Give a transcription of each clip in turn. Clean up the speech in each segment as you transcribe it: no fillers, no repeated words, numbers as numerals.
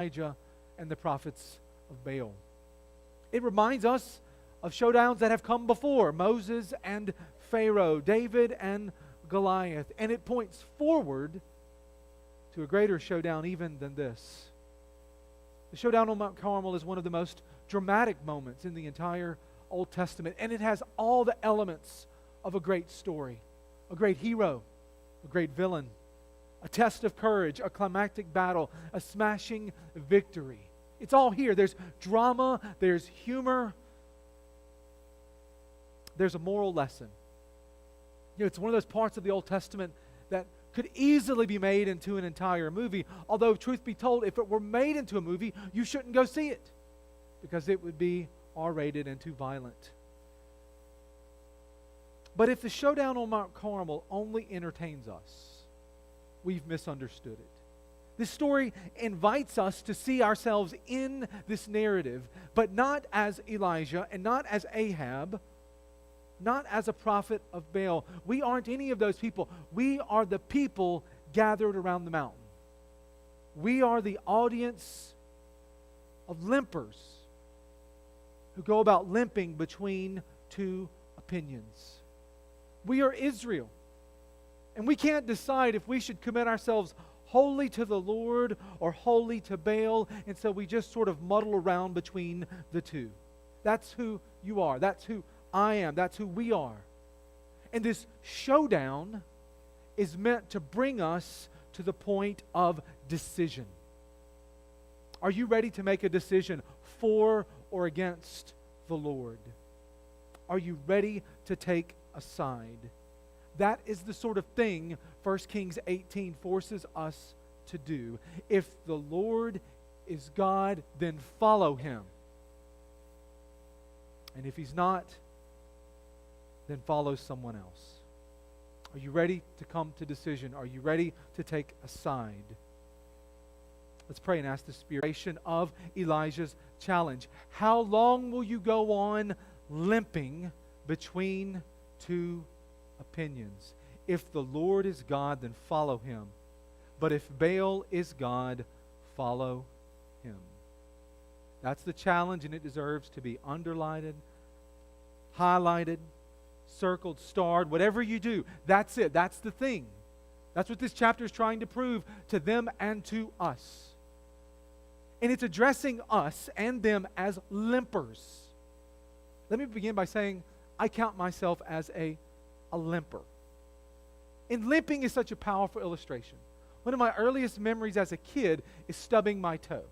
Elijah and the prophets of Baal. It reminds us of showdowns that have come before, Moses and Pharaoh, David and Goliath, and it points forward to a greater showdown even than this. The showdown on Mount Carmel is one of the most dramatic moments in the entire Old Testament, and it has all the elements of a great story. A great hero, a great villain, a test of courage, a climactic battle, a smashing victory. It's all here. There's drama, there's humor, there's a moral lesson. You know, it's one of those parts of the Old Testament that could easily be made into an entire movie. Although, truth be told, if it were made into a movie, you shouldn't go see it because it would be R-rated and too violent. But if the showdown on Mount Carmel only entertains us, we've misunderstood it. This story invites us to see ourselves in this narrative, but not as Elijah and not as Ahab, not as a prophet of Baal. We aren't any of those people. We are the people gathered around the mountain. We are the audience of limpers who go about limping between two opinions. We are Israel, and we can't decide if we should commit ourselves wholly to the Lord or wholly to Baal, and so we just sort of muddle around between the two. That's who you are. That's who I am. That's who we are. And this showdown is meant to bring us to the point of decision. Are you ready to make a decision for or against the Lord? Are you ready to take a side? That is the sort of thing 1 Kings 18 forces us to do. If the Lord is God, then follow Him. And if He's not, then follow someone else. Are you ready to come to decision? Are you ready to take a side? Let's pray and ask the inspiration of Elijah's challenge. How long will you go on limping between two opinions? If the Lord is God, then follow Him. But if Baal is God, follow Him. That's the challenge, and it deserves to be underlined, highlighted, circled, starred, whatever you do. That's it. That's the thing. That's what this chapter is trying to prove to them and to us. And it's addressing us and them as limpers. Let me begin by saying I count myself as a limper. And limping is such a powerful illustration. One of my earliest memories as a kid is stubbing my toe.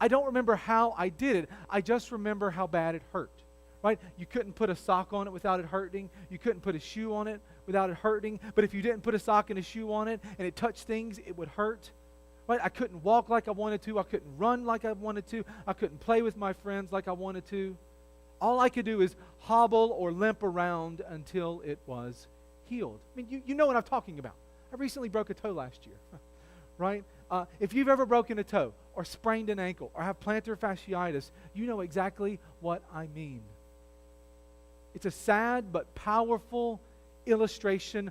I don't remember how I did it. I just remember how bad it hurt. Right? You couldn't put a sock on it without it hurting. You couldn't put a shoe on it without it hurting. But if you didn't put a sock and a shoe on it and it touched things, it would hurt. Right? I couldn't walk like I wanted to. I couldn't run like I wanted to. I couldn't play with my friends like I wanted to. All I could do is hobble or limp around until it was healed. I mean, you know what I'm talking about. I recently broke a toe last year. Right? If you've ever broken a toe or sprained an ankle or have plantar fasciitis, you know exactly what I mean. It's a sad but powerful illustration